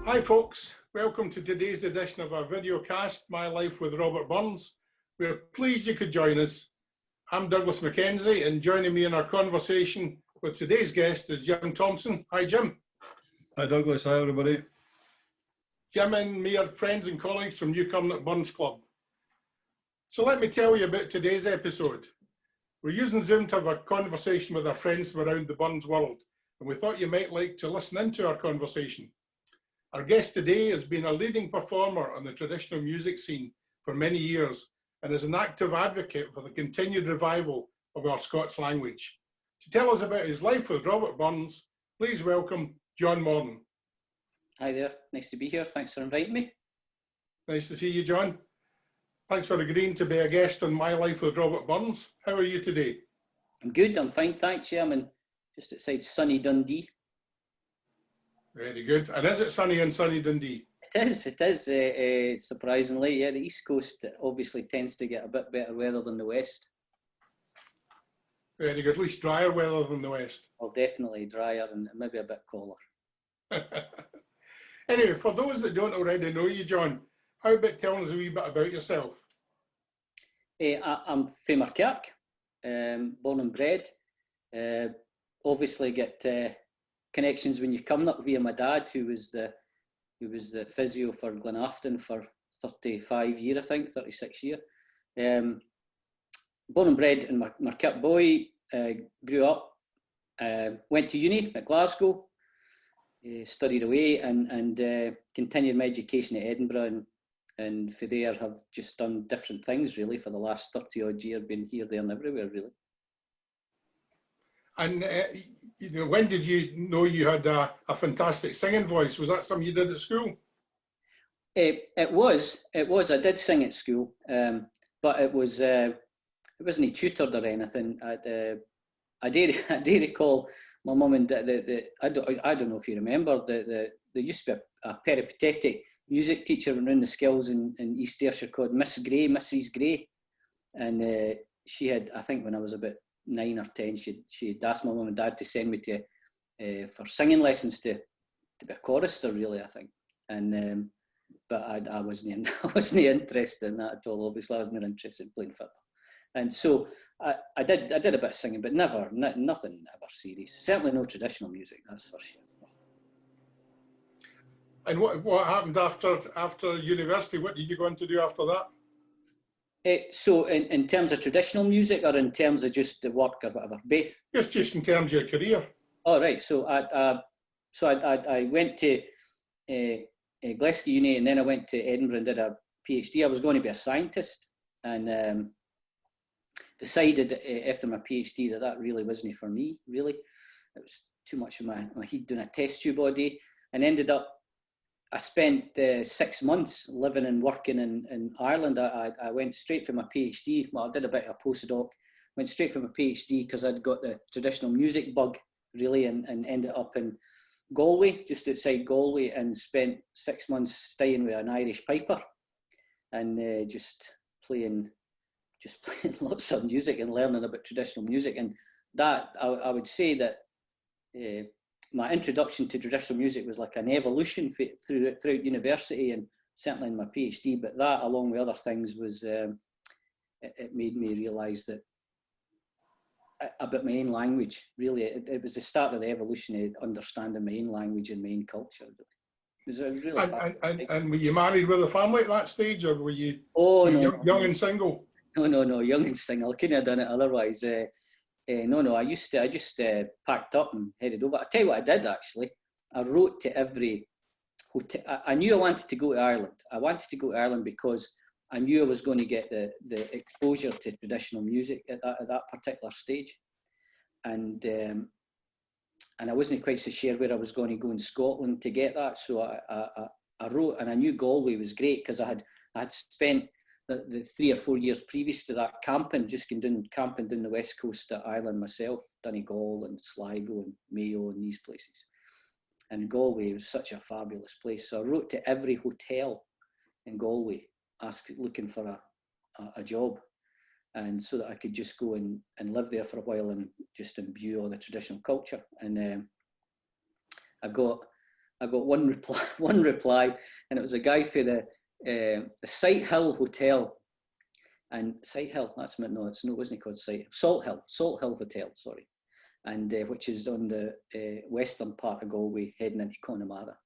Hi folks, welcome to today's edition of our video cast, My Life with Robert Burns. We're pleased you could join us. I'm Douglas Mackenzie, and joining me in our conversation with today's guest is Jim Thompson. Hi Jim. Hi Douglas, hi everybody. Jim and me are friends and colleagues from Newcombe Burns Club. So let me tell you about today's episode. We're using Zoom to have a conversation with our friends from around the Burns world, and we thought you might like to listen into our conversation. Our guest today has been a leading performer on the traditional music scene for many years and is an active advocate for the continued revival of our Scots language. To tell us about his life with Robert Burns, please welcome John Morran. Hi there, nice to be here. Thanks for inviting me. Nice to see you, John. Thanks for agreeing to be a guest on My Life with Robert Burns. How are you today? I'm good, I'm fine, thanks. Yeah, I'm just outside sunny Dundee. Very good. And is it sunny in sunny Dundee? It is, surprisingly. Yeah, the East Coast obviously tends to get a bit better weather than the West. Very good, at least drier weather than the West. Well, definitely drier and maybe a bit colder. Anyway, for those that don't already know you, John, how about telling us a wee bit about yourself? I'm fae Markirk, born and bred. Obviously get connections when you come up via my dad, who was the physio for Glenafton for 35 years, I think, 36 years. Born and bred in Markirk boy, grew up, went to uni at Glasgow, studied away and continued my education at Edinburgh and for there have just done different things really for the last 30 odd years, been here, there and everywhere really. And you know, when did you know you had a fantastic singing voice? Was that something you did at school? It was. I did sing at school, but it wasn't tutored or anything. I do recall my mum and dad. I don't know if you remember. There used to be a peripatetic music teacher around the skills in East Ayrshire called Mrs. Gray, and she had, I think when I was about 9 or 10, she'd asked my mum and dad to send me to for singing lessons to be a chorister really, I think. And but I wasn't interested in that at all. Obviously, I was more interested in playing football. And so I did a bit of singing, but nothing ever serious. Certainly no traditional music, that's for sure. And what happened after university? What did you go on to do after that? So in terms of traditional music or in terms of just the work or whatever? Both? Just in terms of your career. Oh, right. So I went to Glasgow Uni and then I went to Edinburgh and did a PhD. I was going to be a scientist and decided after my PhD that really wasn't for me, really. It was too much of my head doing a test tube all day, and ended up, I spent 6 months living and working in Ireland. I went straight for my PhD. Well, I did a bit of a postdoc, went straight for my PhD because I'd got the traditional music bug, really, and ended up in Galway, just outside Galway, and spent 6 months staying with an Irish piper and just playing lots of music and learning about traditional music. And that, I would say that my introduction to traditional music was like an evolution throughout university and certainly in my PhD, but that along with other things was, it made me realise that about my own language, really. It was the start of the evolution of understanding my own language and my own culture. It was really and were you married with a family at that stage, or were you young and single? No, young and single. Couldn't have done it otherwise. No, I just packed up and headed over. I'll tell you what I did actually. I wrote to every hotel. I knew I wanted to go to Ireland. I wanted to go to Ireland because I knew I was going to get the exposure to traditional music at that particular stage. And I wasn't quite so sure where I was going to go in Scotland to get that. So I wrote, and I knew Galway was great because I had spent the 3 or 4 years previous to that camping down the west coast of Ireland myself, Donegal and Sligo and Mayo and these places. And Galway was such a fabulous place. So I wrote to every hotel in Galway, looking for a job, and so that I could just go and live there for a while and just imbue all the traditional culture. And I got I got one reply, one reply, and it was a guy for the Sight Hill Hotel. And Sight Hill, that's no, it wasn't called Salt Hill Hotel, sorry, and which is on the western part of Galway, heading into Connemara.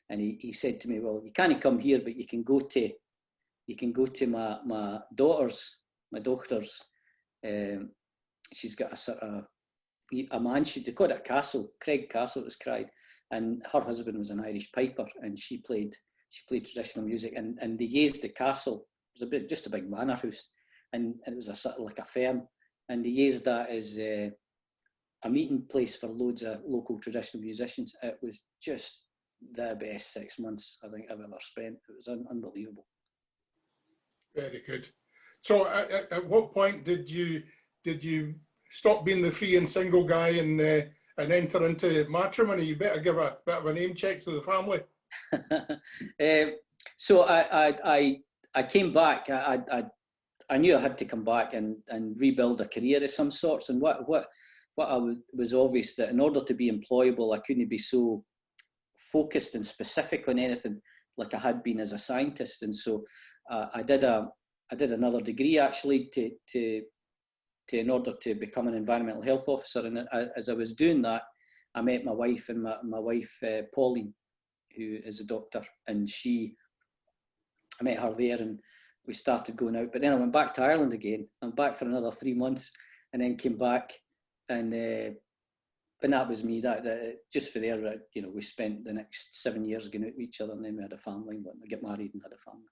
And he said to me, well, you can't come here, but you can go to my daughter's. She's got a sort of a mansion. They called it a castle, Craig Castle. It was cried, and her husband was an Irish piper, and she played traditional music. And they used the castle. It was just a big manor house, and it was a sort of like a farm, and they used that as a meeting place for loads of local traditional musicians. It was just the best 6 months I think I've ever spent. It was unbelievable. Very good. So at what point did you stop being the free and single guy and enter into matrimony? You better give a bit of a name check to the family. So I came back. I knew I had to come back and rebuild a career of some sorts. And what was obvious, that in order to be employable, I couldn't be so focused and specific on anything like I had been as a scientist. And so I did another degree actually to in order to become an environmental health officer. And as I was doing that, I met my wife, and my wife Pauline, who is a doctor, and I met her there, and we started going out. But then I went back to Ireland again. I'm back for another 3 months, and then came back, and that was me. That just for there, you know, we spent the next 7 years going out with each other, and then we had a family, and I got married and had a family.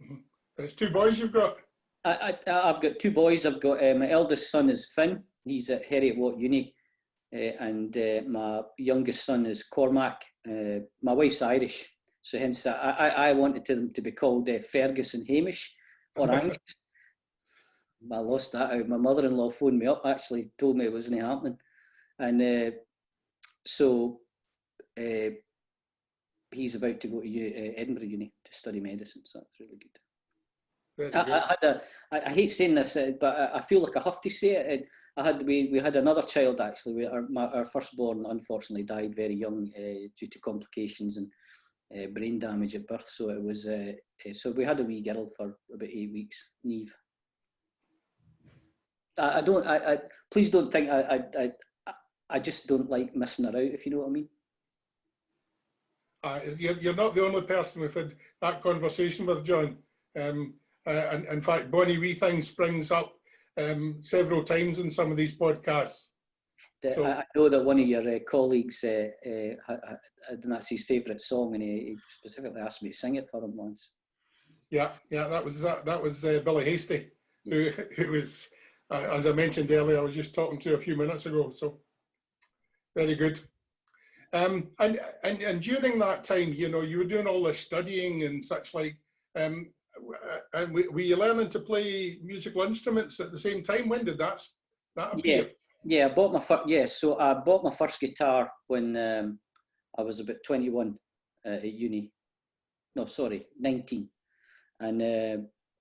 Mm-hmm. There's 2 boys you've got? I've got 2 boys. I've got my eldest son is Finn. He's at Heriot-Watt Uni, and my youngest son is Cormac. My wife's Irish, so hence I wanted them to be called Fergus and Hamish or Angus. I lost that out. My mother-in-law phoned me up, actually told me it wasn't happening, and so he's about to go to Edinburgh Uni to study medicine. So that's really good. I hate saying this, but I feel like I have to say it. We had another child actually. Our firstborn unfortunately died very young due to complications and brain damage at birth. So it was so we had a wee girl for about 8 weeks, Neve. Please don't think I just don't like missing her out, if you know what I mean. You're not the only person we've had that conversation with, John. And in fact, Bonnie Wee Thing springs up several times in some of these podcasts. I know that one of your colleagues, that's his favourite song, and he specifically asked me to sing it for him once. Yeah, that was Billy Hasty, who was, as I mentioned earlier, I was just talking to a few minutes ago. So very good. And during that time, you know, you were doing all this studying and such like. And were you learning to play musical instruments at the same time? When did that appear? Yeah, I bought my first guitar when I was about 21 at uni. No, sorry, 19. And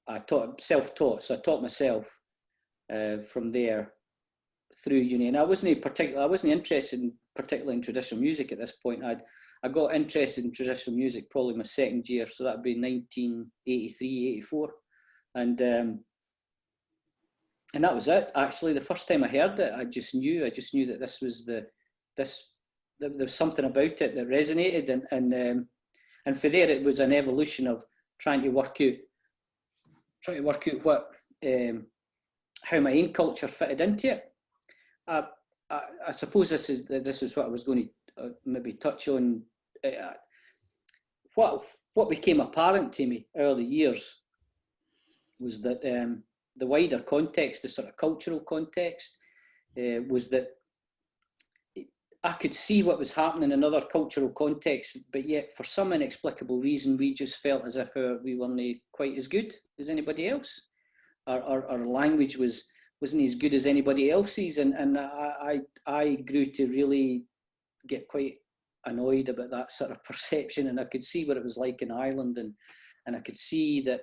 I self-taught, so I taught myself from there through uni. And I wasn't interested particularly in traditional music at this point. I got interested in traditional music probably my second year, so that'd be 1983, 84. And that was it. Actually, the first time I heard it, I just knew that this was there was something about it that resonated, and for there it was an evolution of trying to work out what how my own culture fitted into it. I suppose this is what I was going to maybe touch on. What became apparent to me early years was that the wider context, the sort of cultural context, was that I could see what was happening in other cultural contexts, but yet for some inexplicable reason we just felt as if we weren't quite as good as anybody else. Our language wasn't as good as anybody else's, and I grew to really get quite annoyed about that sort of perception, and I could see what it was like in Ireland, and I could see that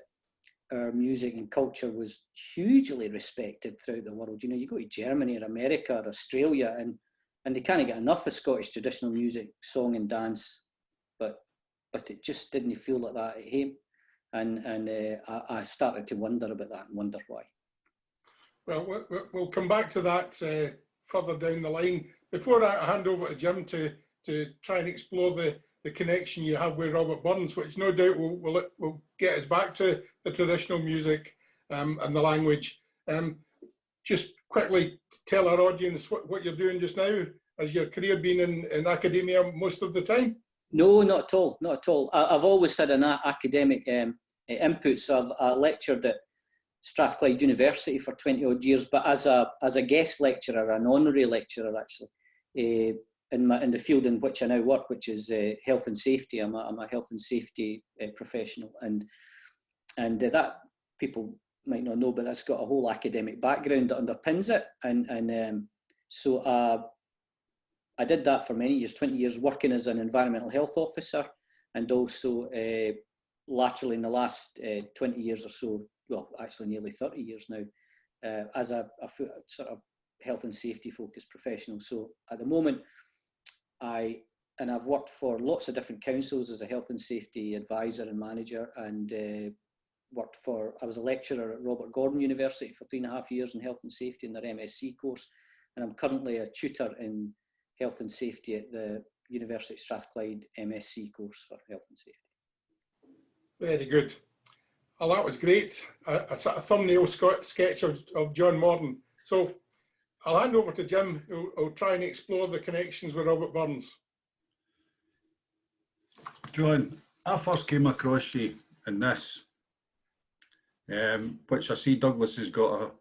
our music and culture was hugely respected throughout the world. You know, you go to Germany or America or Australia, and they can't get enough of Scottish traditional music, song and dance. but it just didn't feel like that at home. And I started to wonder about that and wonder why. Well, we'll come back to that further down the line. Before I hand over to Jim to try and explore the connection you have with Robert Burns, which no doubt will get us back to the traditional music and the language. Just quickly tell our audience what you're doing just now. Has your career been in academia most of the time? No, not at all. Not at all. I've always had an academic input. So I've lectured at Strathclyde University for 20 odd years, but as a guest lecturer, an honorary lecturer actually, in the field in which I now work, which is health and safety. I'm a health and safety professional, and that people might not know, but that's got a whole academic background that underpins it, and so I did that for many years, 20 years, working as an environmental health officer, and also laterally in the last 20 years or so, well, actually nearly 30 years now, as a sort of health and safety focused professional. So at the moment, I've worked for lots of different councils as a health and safety advisor and manager, and I was a lecturer at Robert Gordon University for 3.5 years in health and safety in their MSc course, and I'm currently a tutor in health and safety at the University of Strathclyde MSc course for health and safety. Very good. Well, that was great. A sort of thumbnail sketch of John Morran. So I'll hand over to Jim, who'll try and explore the connections with Robert Burns. John, I first came across you in this, which I see Douglas has got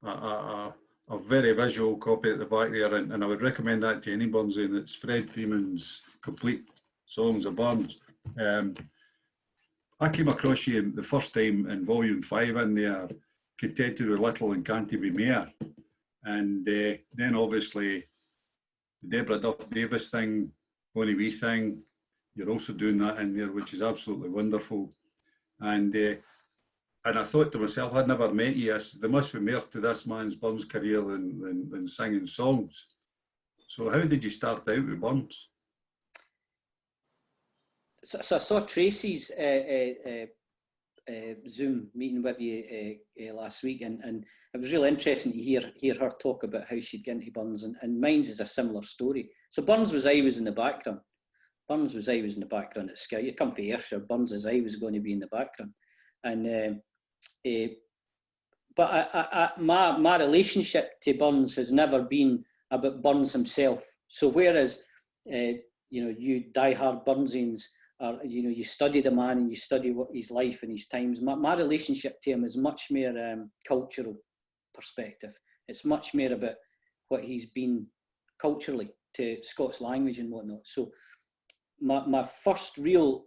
a very visual copy at the back there, and I would recommend that to anybody, and it's Fred Freeman's Complete Songs of Burns. I came across you the first time in volume 5 in there, Contented with Little and Can't Be Mayor. And then obviously the Deborah Duff Davis thing, Bonnie Wee thing, you're also doing that in there, which is absolutely wonderful. And I thought to myself, I'd never met you. There must be more to this man's Burns career than singing songs. So how did you start out with Burns? So I saw Tracy's Zoom meeting with you last week, and it was really interesting to hear her talk about how she'd get into Burns, and mine's is a similar story. So Burns was always in the background. Burns was always in the background at Sky. You come from Ayrshire, Burns is always going to be in the background. And but my relationship to Burns has never been about Burns himself. So whereas you diehard Burnsians, you study the man and you study what his life and his times. My relationship to him is much more cultural perspective. It's much more about what he's been culturally to Scots language and whatnot. So my first real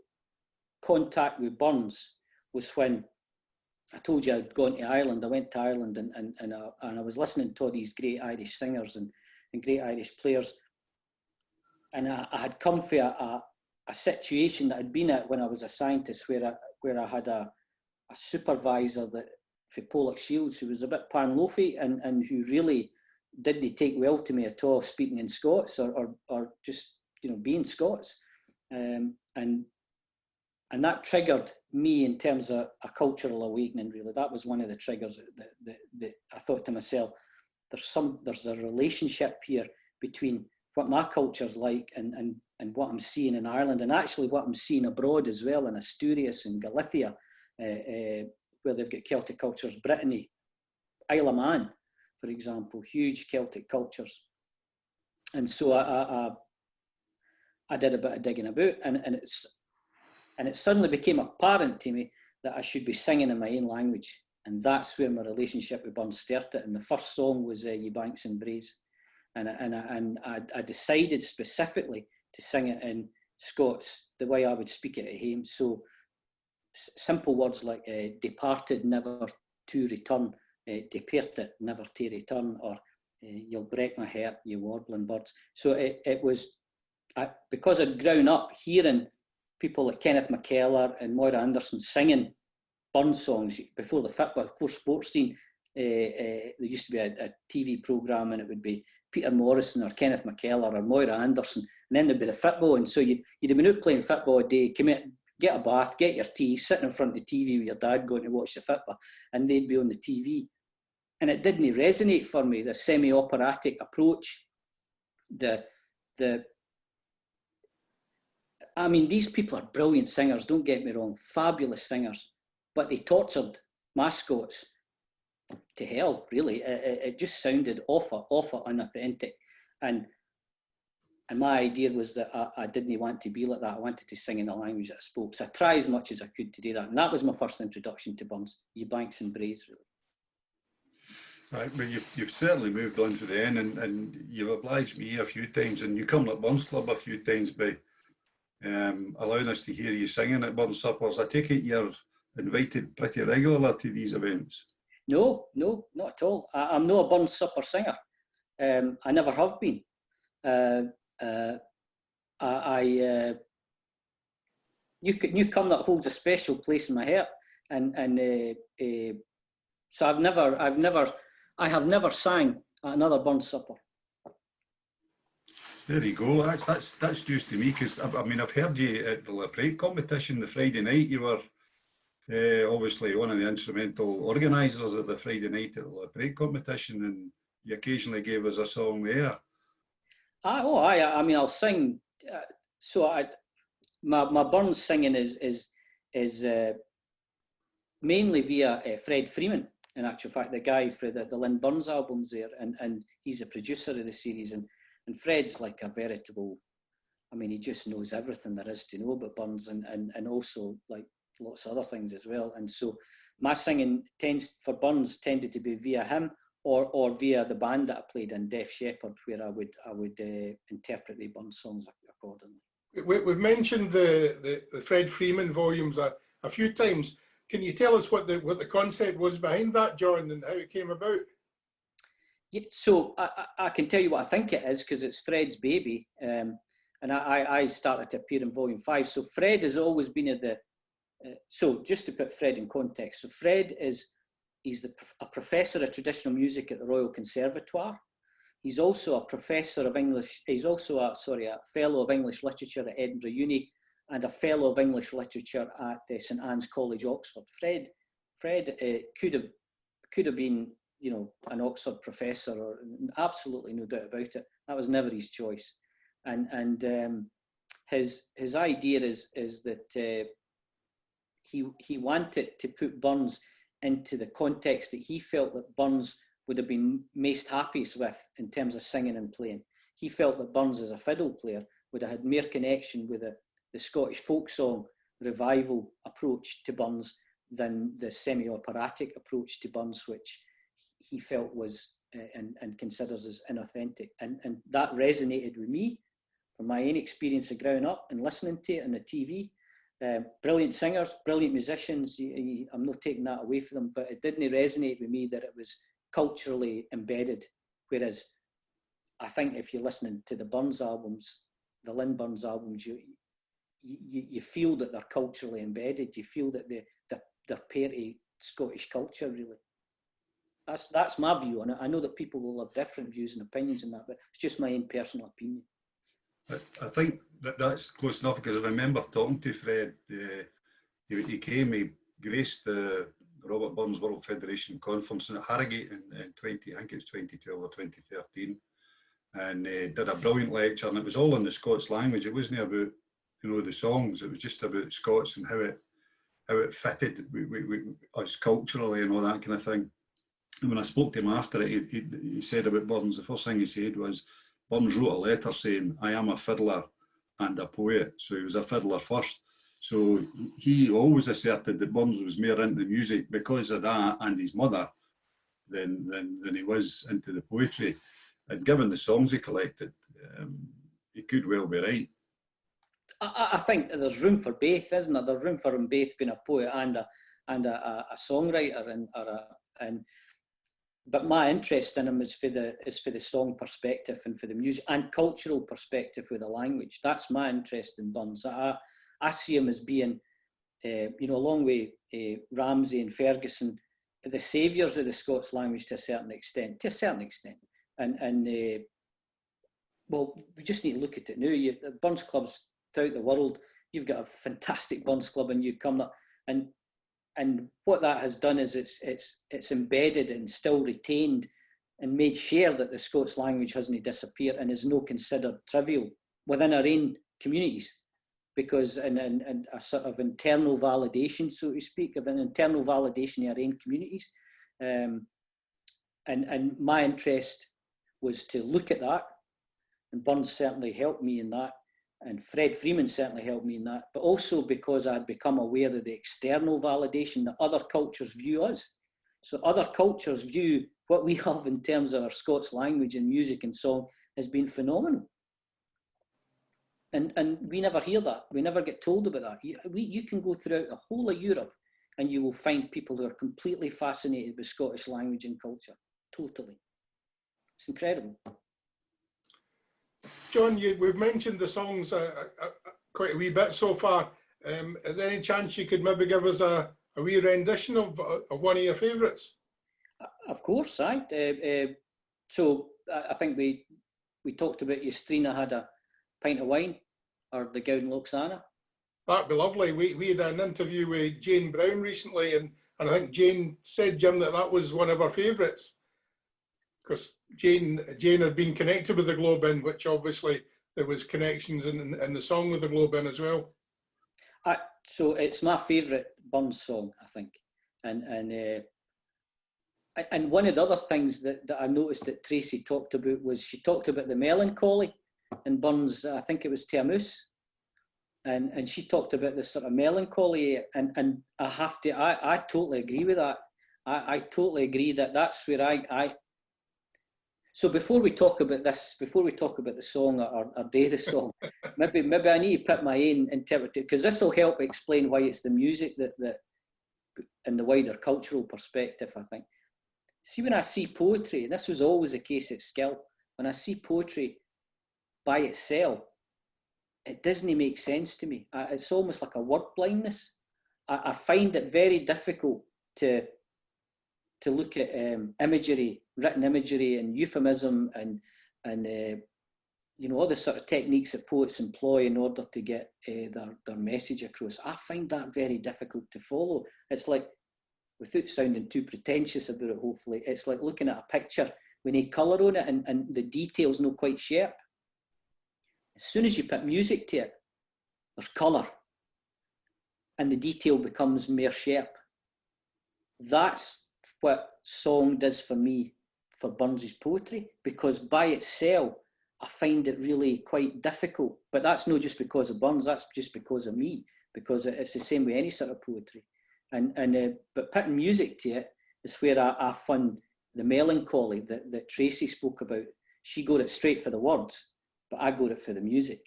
contact with Burns was when I told you I'd gone to Ireland. I went to Ireland and I was listening to all these great Irish singers and great Irish players. And I had come from a situation that I'd been at when I was a scientist, where I had a supervisor that for Pollock Shields who was a bit pan-loafy and who really didn't take well to me at all, speaking in Scots or just being Scots, and that triggered me in terms of a cultural awakening. Really, that was one of the triggers that I thought to myself, there's a relationship here between what my culture's like and what I'm seeing in Ireland, and actually what I'm seeing abroad as well, in Asturias and Galicia, where they've got Celtic cultures, Brittany, Isle of Man, for example, huge Celtic cultures. And so I did a bit of digging about, and it suddenly became apparent to me that I should be singing in my own language, and that's where my relationship with Burns started. And the first song was Ye Banks and Braes. And I decided specifically to sing it in Scots, the way I would speak it at home. So simple words like departed, never to return, departed, never to return, or you'll break my heart, you warbling birds. So it was, because I'd grown up hearing people like Kenneth McKellar and Moira Anderson singing Burns songs before before sports scene. There used to be a TV programme, and it would be Peter Morrison or Kenneth McKellar or Moira Anderson, and then there'd be the football, and so you'd have been out playing football a day, come out, get a bath, get your tea, sit in front of the TV with your dad going to watch the football, and they'd be on the TV. And it didn't resonate for me, the semi-operatic approach, I mean, these people are brilliant singers, don't get me wrong, fabulous singers, but they tortured mascots to hell, really. It just sounded awful unauthentic. And my idea was that I didn't want to be like that. I wanted to sing in the language that I spoke. So I tried as much as I could to do that. And that was my first introduction to Burns, Eubanks and Braes, really. Right, well, you've certainly moved on to the end, and you've obliged me a few times, and you come at Burns Club a few times by allowing us to hear you singing at Burns Suppers. I take it you're invited pretty regularly to these events? No, not at all. I'm not a Burns Supper singer. I never have been. Newcomb that holds a special place in my heart, and so I have never sang at another Burns Supper. There you go. That's news to me, because I mean, I've heard you at the La Parade competition the Friday night. You were obviously one of the instrumental organisers of the Friday night at the La Parade competition, and you occasionally gave us a song there. I mean, I'll sing. My Burns singing is mainly via Fred Freeman. In actual fact, the guy for the Lynn Burns albums there, and he's a producer of the series, and Fred's like a veritable, I mean, he just knows everything there is to know about Burns, and also like lots of other things as well. And so my singing for Burns tended to be via him or via the band that I played in, Deaf Shepherd, where I would interpret the Burns songs accordingly. We've mentioned the Fred Freeman volumes a few times. Can you tell us what the concept was behind that, John, and how it came about? Yeah, so I can tell you what I think it is, because it's Fred's baby, and I started to appear in Volume 5. So Fred has always been so just to put Fred in context, so Fred he's a professor of traditional music at the Royal Conservatoire. He's also a professor of English. He's also a fellow of English literature at Edinburgh Uni, and a fellow of English literature at St Anne's College, Oxford. Fred could have been, you know, an Oxford professor, or absolutely no doubt about it. That was never his choice. And his idea is that he wanted to put Burns into the context that he felt that Burns would have been most happiest with in terms of singing and playing. He felt that Burns as a fiddle player would have had more connection with the Scottish folk song revival approach to Burns than the semi-operatic approach to Burns, which he felt was and considers as inauthentic. And that resonated with me from my own experience of growing up and listening to it on the TV. Brilliant singers, brilliant musicians. I'm not taking that away from them, but it didn't resonate with me that it was culturally embedded. Whereas I think if you're listening to the Burns albums, the Lynn Burns albums, you feel that they're culturally embedded. You feel that they're part of Scottish culture, really. That's my view on it. I know that people will have different views and opinions on that, but it's just my own personal opinion. I think that's close enough, because I remember talking to Fred. He came, he graced the Robert Burns World Federation Conference at Harrogate in 2012 or 2013, and did a brilliant lecture, and it was all in the Scots language. It wasn't about, you know, the songs. It was just about Scots and how it fitted us culturally and all that kind of thing. And when I spoke to him after it, he said about Burns, the first thing he said was, Burns wrote a letter saying, I am a fiddler and a poet. So he was a fiddler first. So he always asserted that Burns was more into music because of that and his mother than he was into the poetry. And given the songs he collected, he could well be right. I think that there's room for both, isn't there? There's room for him both being a poet and a songwriter, but my interest in him is for the song perspective and for the music and cultural perspective with the language. That's my interest in Burns. I see him as being, along with Ramsay and Ferguson, the saviours of the Scots language to a certain extent. And well, we just need to look at it now. The Burns clubs throughout the world, you've got a fantastic Burns club in Newcombe, and what that has done is it's embedded and still retained and made sure that the Scots language hasn't disappeared and is no considered trivial within our own communities, because and a sort of internal validation, so to speak, of an internal validation in our own communities. And my interest was to look at that, and Burns certainly helped me in that, and Fred Freeman certainly helped me in that, but also because I had become aware of the external validation that other cultures view us. So other cultures view what we have in terms of our Scots language and music and song has been phenomenal. And we never hear that. We never get told about that. You can go throughout the whole of Europe and you will find people who are completely fascinated with Scottish language and culture. Totally. It's incredible. John, we've mentioned the songs quite a wee bit so far. Is there any chance you could maybe give us a wee rendition of one of your favourites? Of course, aye. So I think we talked about Yestrina had a pint of wine, or the Gowden Loxana. That'd be lovely. We had an interview with Jane Brown recently, and I think Jane said, Jim, that was one of her favourites. Because Jane had been connected with the Globin, which obviously there was connections in the song with the Globin as well. So it's my favourite Burns song, I think. And one of the other things that I noticed that Tracy talked about was she talked about the melancholy in Burns, I think it was Tiamus. And she talked about this sort of melancholy, and I totally agree with that. I totally agree that that's where so before we talk about this, before we talk about the song or do the song, maybe I need to put my own interpretation, because this will help explain why it's the music that in the wider cultural perspective, I think. See, when I see poetry, and this was always the case at Skill, when I see poetry by itself, it doesn't make sense to me. It's almost like a word blindness. I find it very difficult to look at imagery, written imagery, and euphemism, and all the sort of techniques that poets employ in order to get their message across. I find that very difficult to follow. It's like, without sounding too pretentious about it, hopefully, it's like looking at a picture with no colour on it and the details not quite sharp. As soon as you put music to it, there's colour and the detail becomes more sharp. That's what song does for me, for Burns's poetry, because by itself, I find it really quite difficult. But that's not just because of Burns, that's just because of me, because it's the same with any sort of poetry. But putting music to it is where I find the melancholy that Tracy spoke about. She got it straight for the words, but I got it for the music.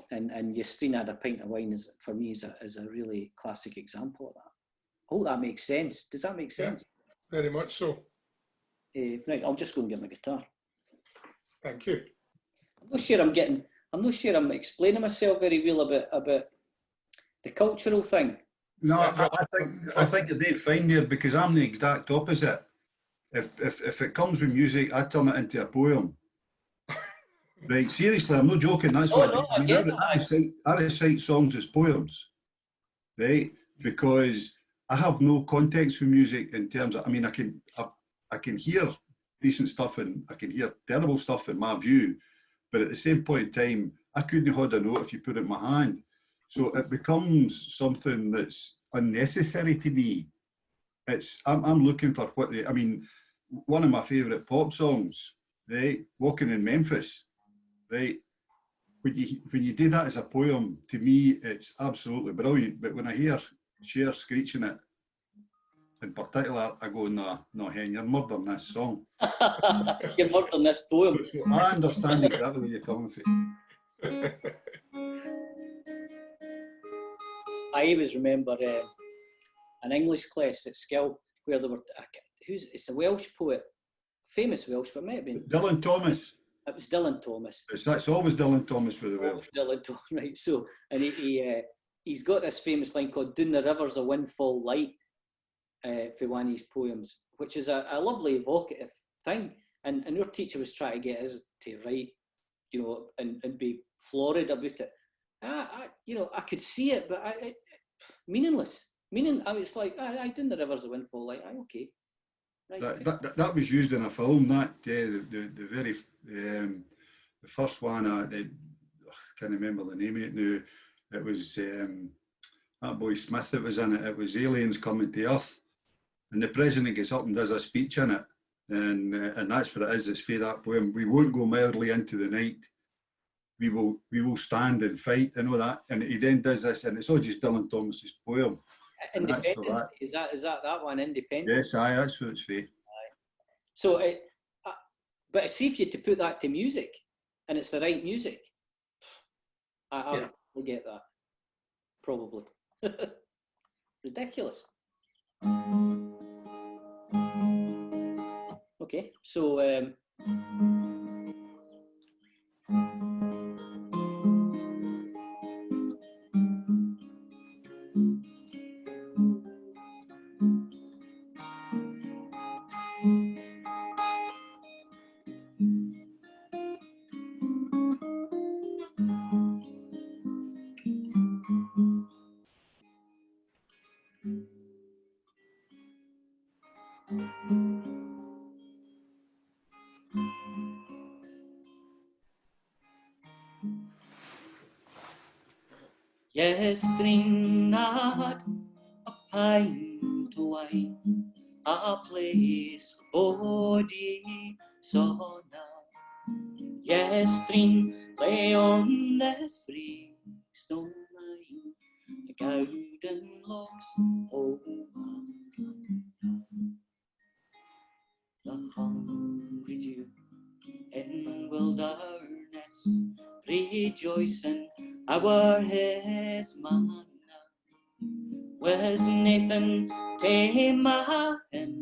And Yestrina Had a Pint of Wine for me is a really classic example of that. I hope that makes sense. Does that make sense? Yeah, very much so. Right, I'll just go and get my guitar. Thank you. I'm not sure I'm explaining myself very well about the cultural thing. No, I think you're dead fine there, because I'm the exact opposite. If it comes with music, I turn it into a poem. Right, seriously, I'm not joking. That's what I mean. I recite songs as poems, right? Because I have no context for music in terms of, I mean, I can hear decent stuff and I can hear terrible stuff in my view, but at the same point in time, I couldn't hold a note if you put it in my hand. So it becomes something that's unnecessary to me. I'm looking for one of my favourite pop songs, right? Walking in Memphis, right? When you do that as a poem, to me, it's absolutely brilliant. But when I hear Cher screeching it, in particular, I go, no, Hen, you're murdering this song. You're murdering this poem. So I understand exactly where you're coming from. I always remember an English class at Skill where there were, it's a Welsh poet, famous Welsh, but it might have been Dylan Thomas. It was Dylan Thomas. It's always Dylan Thomas for the Welsh. Dylan Thomas, right? So, and he's got this famous line called "Down the river's a windfall light" for one of his poems, which is a lovely evocative thing. And our teacher was trying to get us to write you know, and be florid about it. You know, I could see it, but meaningless. I mean, it's like, I done the Rivers of Windfall, like, okay. Right, that was used in a film, that, the very, the first one, I can't remember the name of it now. It was that boy Smith that was in it. It was aliens coming to Earth, and the president gets up and does a speech in it, and that's what it is. It's for that poem. We won't go mildly into the night. We will stand and fight, and all that. And he then does this, and it's all just Dylan Thomas's poem. Independence. Is that one, Independence? Yes, aye, that's what it's for. So, but see if you had to put that to music, and it's the right music, I would probably get that. Probably. Ridiculous. Okay, so yesterday not a pint of wine, a place body sauna. Yesterday lay on this breakstone line, the golden locks of the hungry Jew in wilderness, rejoicing our his manna. Was Nathan Tema and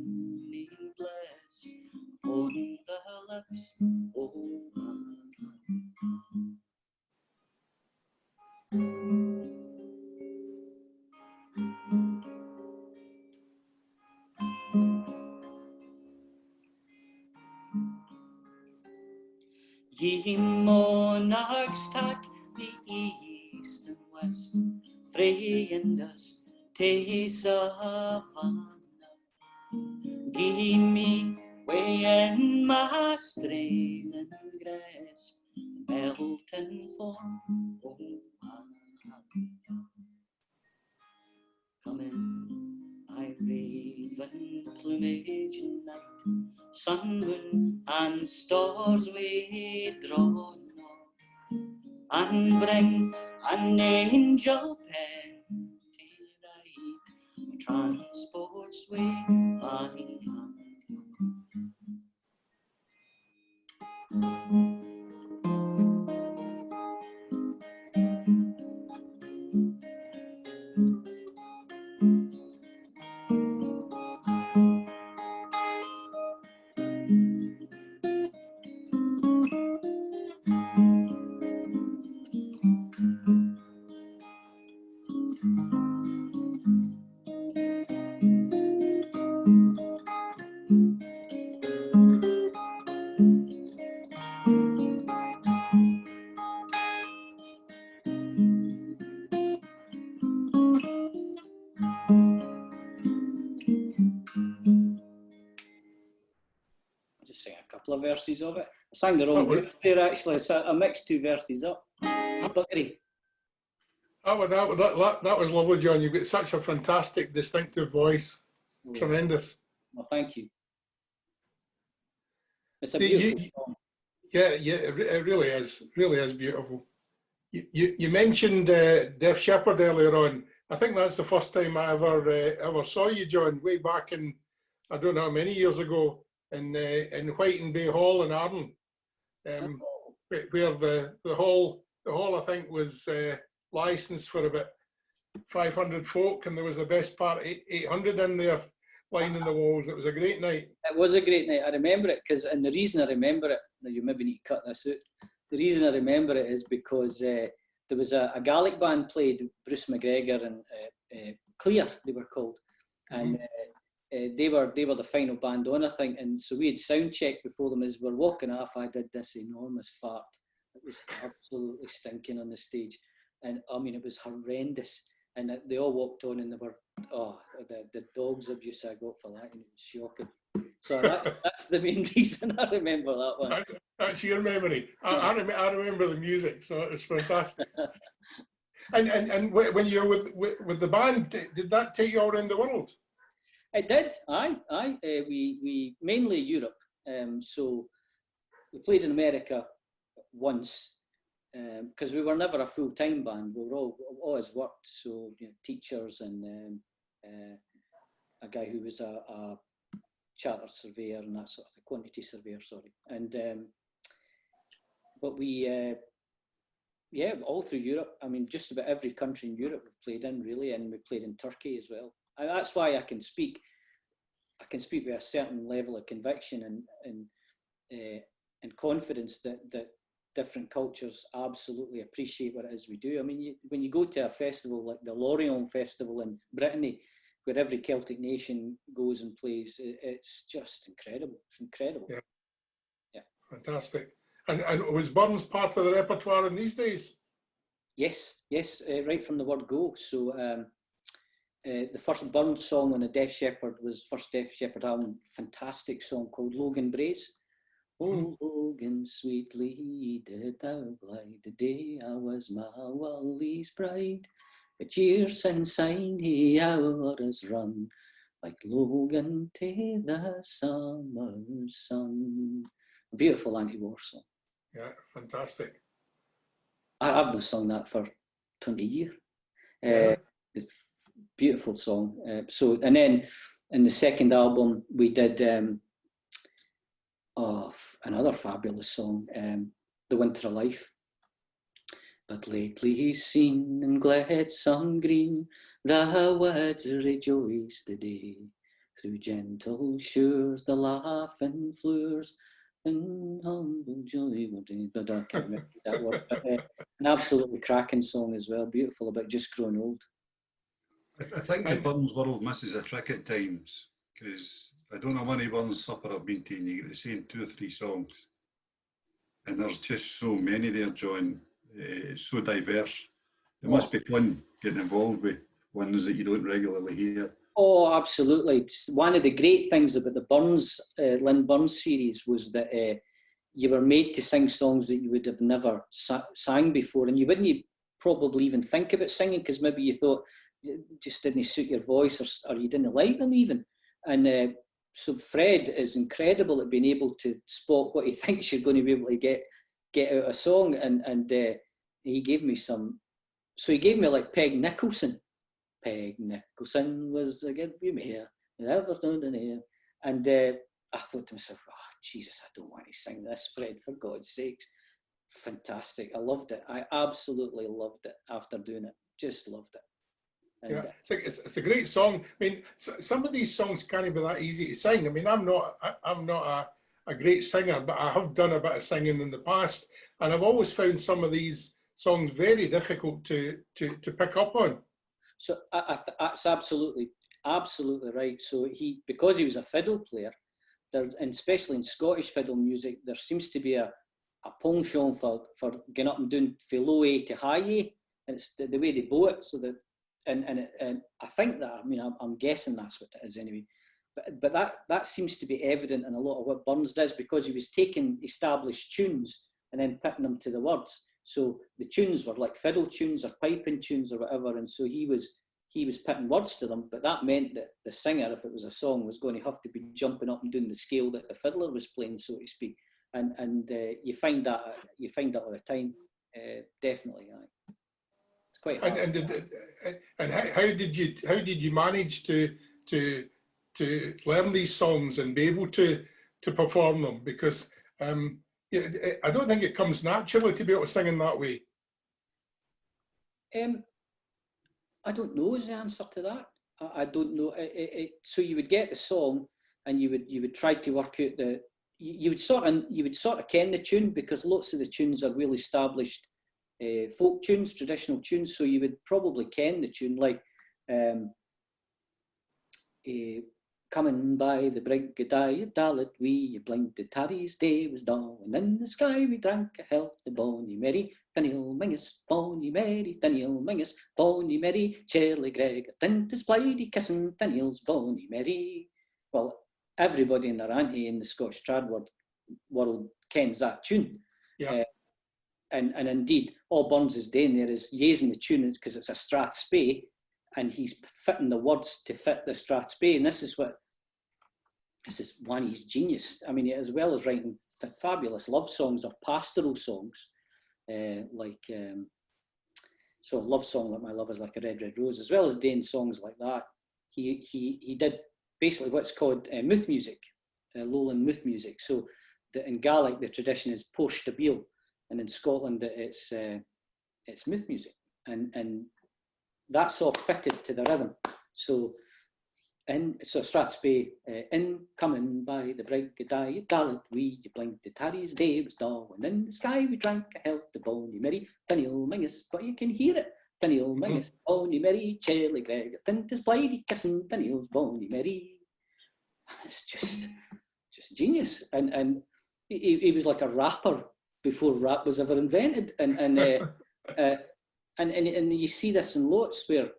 bliss on the lips of man. Ye monarchs take the east and west, free and dust, to savannah. Give me way in my straining grasp, melting form, oh man. Come in, my raven plumage night, sun, moon, and stars we draw nigh, and bring an angel pen to write transports we my hand. Just sing a couple of verses of it. I sang the wrong verse there actually, so I mixed two verses up. Buggery. That was lovely, John. You've got such a fantastic, distinctive voice. Oh, tremendous. Well, thank you. It's a beautiful song. Yeah, it really is. Really is beautiful. You mentioned Deaf Shepherd earlier on. I think that's the first time I ever saw you, John, way back in, I don't know how many years ago, in Whiten Bay Hall in Arden, where the hall I think was licensed for about 500 folk, and there was the best part 800 in there lining the walls. It was a great night. It was a great night. I remember it and the reason I remember it, now you maybe need to cut this out. The reason I remember it is because there was a Gaelic band played, Bruce McGregor and Clear, they were called, and they were the final band on, I think, and so we had sound checked before them. As we're walking off, I did this enormous fart, It was absolutely stinking on the stage. And I mean, it was horrendous. And they all walked on and they were, the dog's abuse I got for that, and it was shocking. So that's the main reason I remember that one. That's your memory. I remember the music, so it was fantastic. and when you were with the band, did that take you all around the world? It did, aye. We mainly Europe. So we played in America once, because we were never a full-time band. We were always worked. So teachers and a guy who was a charter surveyor and that sort of thing, quantity surveyor, sorry. And but we, all through Europe. I mean, just about every country in Europe we've played in, really, and we played in Turkey as well. And that's why I can speak with a certain level of conviction and confidence that different cultures absolutely appreciate what it is we do. I mean, when you go to a festival like the Lorient Festival in Brittany, where every Celtic nation goes and plays, it's just incredible. It's incredible. Yeah. Fantastic. And was Burns part of the repertoire in these days? Yes, right from the word go. So the first Burns song on the Deaf Shepherd was first Deaf Shepherd album, fantastic song called Logan Braes. Oh, Logan, sweetly did thou glide the day I was my Wally's bride. But years since he hours run, like Logan to the summer sun. Beautiful anti-war song. Yeah, fantastic. I've not sung that for 20 years. It's a beautiful song. And then in the second album, we did another fabulous song, The Winter of Life. But lately he's seen in gladsome green, the woods rejoice the day. Through gentle shores, the laughing floors, and humble joy. But I can't remember that word. But, an absolutely cracking song as well, beautiful, about just growing old. I think the Burns world misses a trick at times, because I don't know how many Burns supper I've been to, and you get the same 2 or 3 songs. And there's just so many there, John. It's so diverse. It must be fun getting involved with ones that you don't regularly hear. Oh, absolutely. One of the great things about the Burns, Lynn Burns series was that you were made to sing songs that you would have never sang before, and you wouldn't probably even think about singing because maybe you thought it just didn't suit your voice, or you didn't like them even. And so Fred is incredible at being able to spot what he thinks you're going to be able to get out a song, and he gave me some. So he gave me like Peg Nicholson. Peg Nicholson was a good mayor, never stood in here. And I thought to myself, oh, Jesus, I don't want to sing this, Fred, for God's sakes. Fantastic. I loved it. I absolutely loved it after doing it. Just loved it. And, it's a great song. I mean, some of these songs can't be that easy to sing. I mean, I'm not a great singer, but I have done a bit of singing in the past, and I've always found some of these songs very difficult to pick up on. So that's absolutely right. So because he was a fiddle player, and especially in Scottish fiddle music, there seems to be a penchant for getting up and doing from low A to high A, and it's the way they bow it. So that and I think that, I mean, I'm guessing that's what it is anyway. But that seems to be evident in a lot of what Burns does, because he was taking established tunes and then putting them to the words. So the tunes were like fiddle tunes or piping tunes or whatever, and so he was putting words to them. But that meant that the singer, if it was a song, was going to have to be jumping up and doing the scale that the fiddler was playing, so to speak. And you find that all the time, definitely. It's quite hard. And how did you manage to learn these songs and be able to perform them? Because I don't think it comes naturally to be able to sing in that way. I don't know is the answer to that. I don't know. So you would get the song, and you would try to work out you would sort of ken the tune, because lots of the tunes are well established folk tunes, traditional tunes. So you would probably ken the tune, like coming by the brig of day of Dalit, we blinked the tarry's day was dawn, and in the sky we drank a health to Bonnie Mary, Thiniel Mingus, Bonnie Mary, Thiniel Mingus, Bonnie Mary, Charlie Gregg, Tintus Blighty kissing Thiniel's Bonnie Mary. Well, everybody in their auntie in the Scottish trad world kens that tune. Yeah. And indeed, all Burns is doing there is using the tune because it's a Strathspey, and he's fitting the words to fit the Strathspey. And this is one of his genius. I mean, as well as writing fabulous love songs or pastoral songs, so a love song like My Love Is Like a Red, Red Rose, as well as doing songs like that, he did basically what's called muth music, Lowland muth music. So in Gaelic, the tradition is Posh Stabile, and in Scotland, it's muth music. And that's all fitted to the rhythm. So Strathspey, in coming by the brig of day, Dalit, we blinked the tarry's day was dawn, and in the sky we drank a health to Bonnie Mary, Thiniel Mingus, but you can hear it, Thiniel Mingus, Bonnie Mary, Charlie Gregg, Tintus Blighty kissing Thiniel's Bonnie Mary. It's just genius. And he was like a rapper before rap was ever invented. And you see this in lots where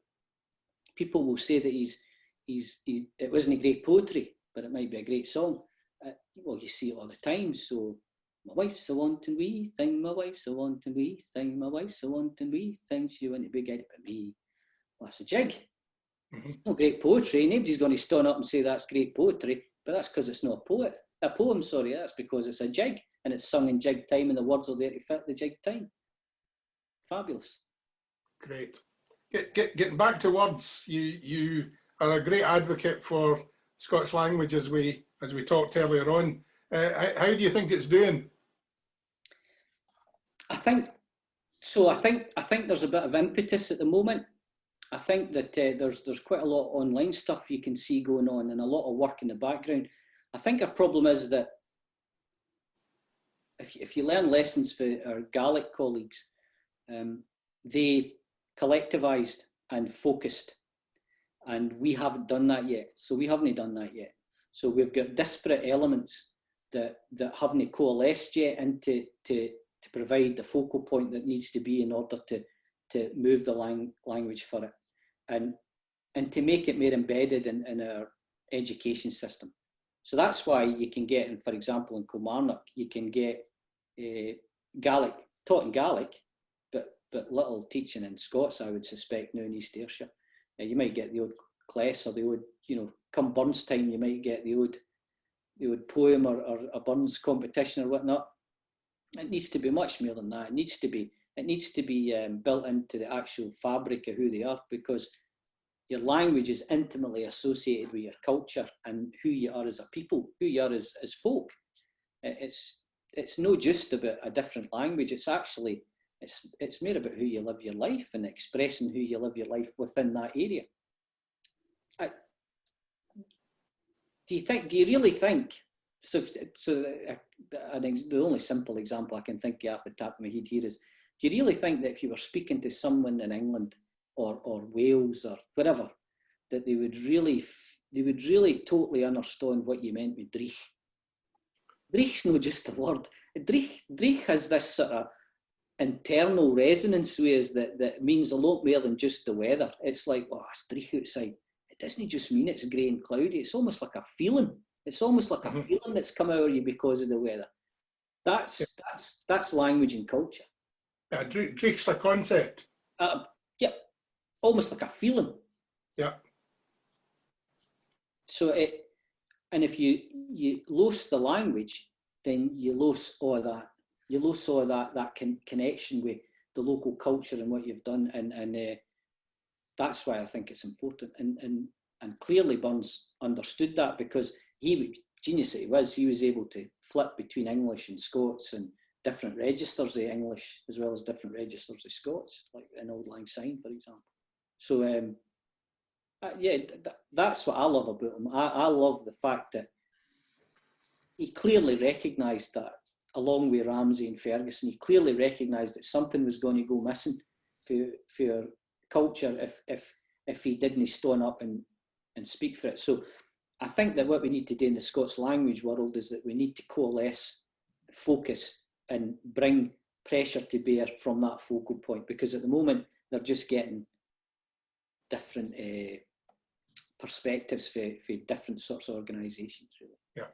people will say that it wasn't great poetry, but it might be a great song. Well, you see it all the time. So, my wife's a wanton wee thing, my wife's a wanton wee thing, my wife's a wanton wee thing, she wouldn't be good for me. Well, that's a jig. It's not great poetry. Nobody's going to stand up and say that's great poetry, but that's because it's not a poem, sorry. That's because it's a jig, and it's sung in jig time, and the words are there to fit the jig time. Fabulous. Great. Getting back to words, you are a great advocate for Scottish language, as we talked earlier on. How do you think it's doing? I think there's a bit of impetus at the moment. I think that there's quite a lot of online stuff you can see going on, and a lot of work in the background. I think our problem is that if you learn lessons for our Gaelic colleagues, they collectivised and focused, and we haven't done that yet. So we've got disparate elements that haven't coalesced yet into to provide the focal point that needs to be in order to move the language for it, and to make it more embedded in our education system. So that's why you can get, for example, in Kilmarnock, you can get Gaelic, taught in Gaelic, but little teaching in Scots, I would suspect, now in East Ayrshire. You might get the odd class, or the odd, come Burns time, you might get the odd poem or a Burns competition or whatnot. It needs to be much more than that. It needs to be built into the actual fabric of who they are, because your language is intimately associated with your culture and who you are as a people, who you are as folk. It's not just about a different language. It's actually, it's more about who you live your life and expressing who you live your life within that area. Do you really think, the only simple example I can think of off the top of my head here is, do you really think that if you were speaking to someone in England or Wales or wherever, that they would really totally understand what you meant with dreich? Dreich's not just a word. Dreich has this sort of internal resonance with us that means a lot more than just the weather. It's like, oh, it's dreich outside. It doesn't just mean it's grey and cloudy. It's almost like a feeling. It's almost like a feeling that's come out of you because of the weather. That's language and culture. Yeah, dreich's a concept. Yeah, almost like a feeling. Yeah. So and if you lose the language, then you lose all that. You lose all that connection with the local culture and what you've done, and that's why I think it's important. And clearly Burns understood that, because genius that he was able to flip between English and Scots and different registers of English as well as different registers of Scots, like in Auld Lang Syne, for example. So that's what I love about him. I love the fact that he clearly recognised that, along with Ramsay and Ferguson, he clearly recognised that something was going to go missing for culture if he didn't stand up and speak for it. So I think that what we need to do in the Scots language world is that we need to coalesce, focus, and bring pressure to bear from that focal point, because at the moment they're just getting different perspectives for different sorts of organisations, really. Yeah.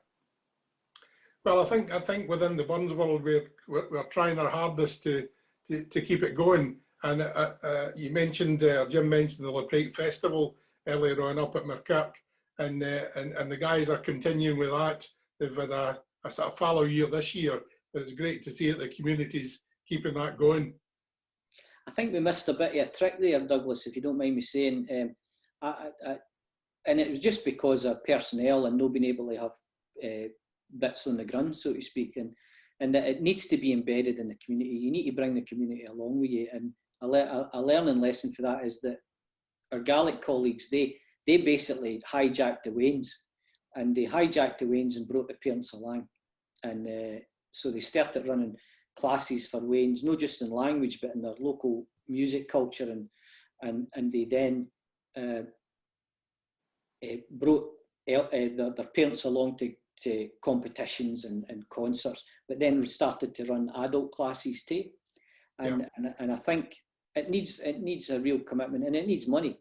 Well, I think within the Burns world we're trying our hardest to keep it going. And you mentioned, Jim mentioned the Laprake Festival earlier on up at Merkirk, and the guys are continuing with that. They've had a sort of fallow year this year, but it's great to see that the community's keeping that going. I think we missed a bit of a trick there, Douglas, if you don't mind me saying. And it was just because of personnel and not being able to have bits on the ground, so to speak, and that it needs to be embedded in the community. You need to bring the community along with you. And a learning lesson for that is that our Gaelic colleagues, they basically hijacked the Wains, and they hijacked the Wains and brought the parents along. And so they started running classes for Wains, not just in language, but in their local music culture. And they then brought their parents along to competitions and concerts, but then started to run adult classes too. And I think it needs a real commitment, and it needs money.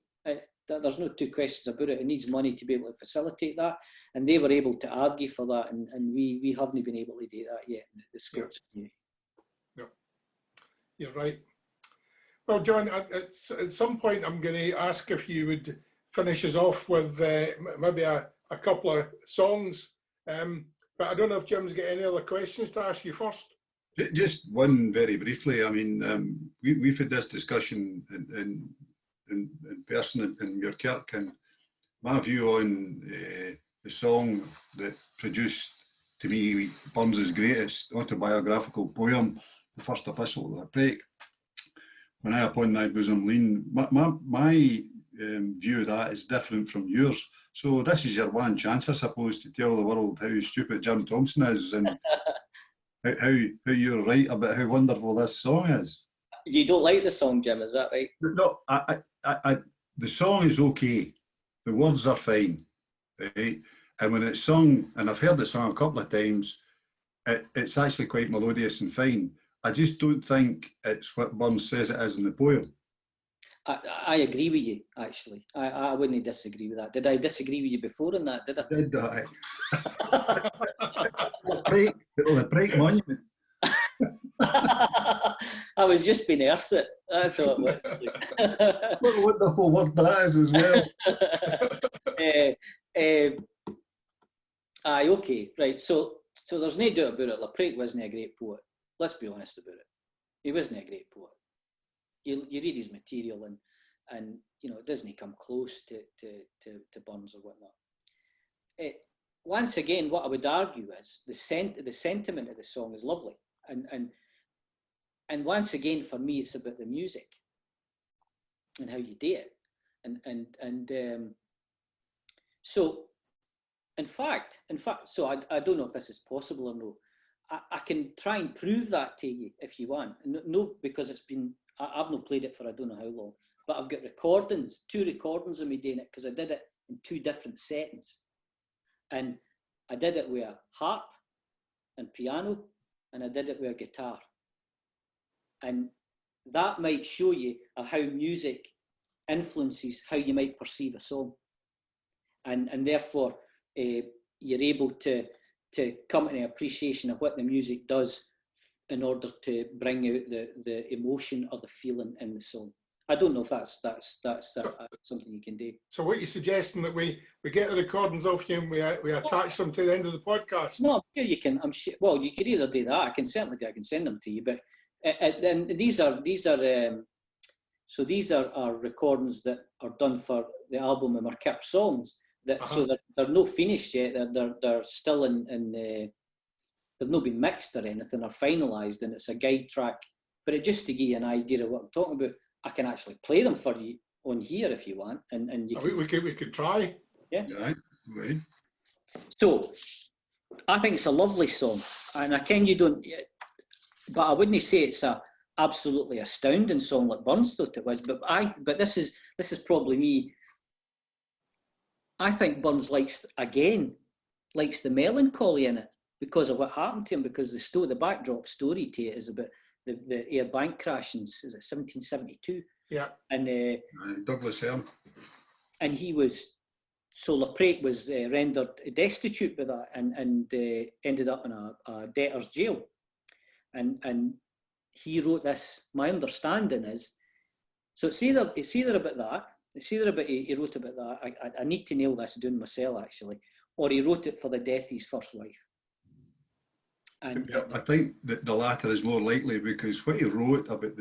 There's no two questions about it. It needs money to be able to facilitate that, and they were able to argue for that, and we haven't been able to do that yet in the Scots community. Yeah, you're right. Well, John, at some point I'm going to ask if you would finish us off with maybe a couple of songs, but I don't know if Jim's got any other questions to ask you first. Just one very briefly. I mean, we've had this discussion in person in Muirkirk, and my view on the song that produced, to me, Burns' greatest autobiographical poem, The First Epistle to the Laprake, When I Upon Thy Bosom Lean, my view of that is different from yours. So this is your one chance, I suppose, to tell the world how stupid Jim Thompson is, and how you're right about how wonderful this song is. You don't like the song, Jim, is that right? No, the song is okay. The words are fine, right? And when it's sung, and I've heard the song a couple of times, it's actually quite melodious and fine. I just don't think it's what Burns says it is in the poem. I agree with you, actually. I wouldn't disagree with that. Did I disagree with you before on that? Did I? Did I? The Laprake Monument. I was just being earthy. That's all it was. What a wonderful word that is as well. Aye, okay, right. So there's no doubt about it. Laprake wasn't a great poet. Let's be honest about it. He wasn't a great poet. You read his material and you know, it doesn't come close to Burns or whatnot. Once again, what I would argue is the sentiment of the song is lovely, and once again, for me, it's about the music and how you do it, and so in fact, so I don't know if this is possible or no. I can try and prove that to you if you want. No, because I've not played it for I don't know how long, but I've got recordings, 2 recordings of me doing it, because I did it in 2 different settings. And I did it with a harp and piano, and I did it with a guitar. And that might show you how music influences how you might perceive a song. And therefore, you're able to come to an appreciation of what the music does in order to bring out the emotion or the feeling in the song. I don't know if that's something you can do. So what you're suggesting, that we get the recordings off you and we attach them to the end of the podcast? No, I'm sure you can. I'm sure. Well, you could either do that. I can certainly do. I can send them to you. But then these are recordings that are done for the album of Merkirk songs. So they're not finished yet. They're still in they've not been mixed or anything or finalised, and it's a guide track. But just to give you an idea of what I'm talking about, I can actually play them for you on here if you want, and you we could try. Yeah. Right. So I think it's a lovely song, and I ken you don't, but I wouldn't say it's a absolutely astounding song like Burns thought it was. But this is probably me I think Burns likes the melancholy in it because of what happened to him, because the backdrop story to it is about the Ayr bank crash in, is it 1772? Yeah. And Douglas Hearn. and he was, so Lecrae was rendered destitute by that and ended up in a debtor's jail. And he wrote this, my understanding is, so it's either about that, it's either about he wrote about that, I need to nail this down myself actually, or he wrote it for the death of his first wife. And I think that the latter is more likely, because what he wrote about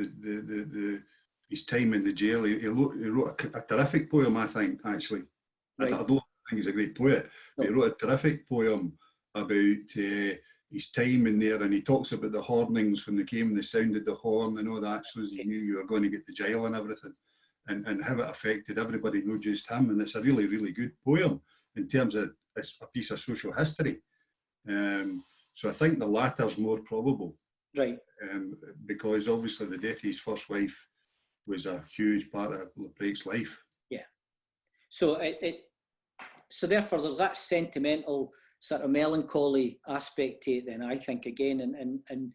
his time in the jail, he wrote a terrific poem, I think, actually. Right. I don't think he's a great poet, but he wrote a terrific poem about his time in there, and he talks about the hornings when they came and they sounded the horn and all that, so you knew you were going to get to jail and everything, and how it affected everybody, not just him. And it's a really, really good poem in terms of it's a piece of social history. So I think the latter's more probable. Right. Because obviously the death of his first wife was a huge part of Lecrae's life. Yeah. So so therefore there's that sentimental sort of melancholy aspect to it then, I think, again, and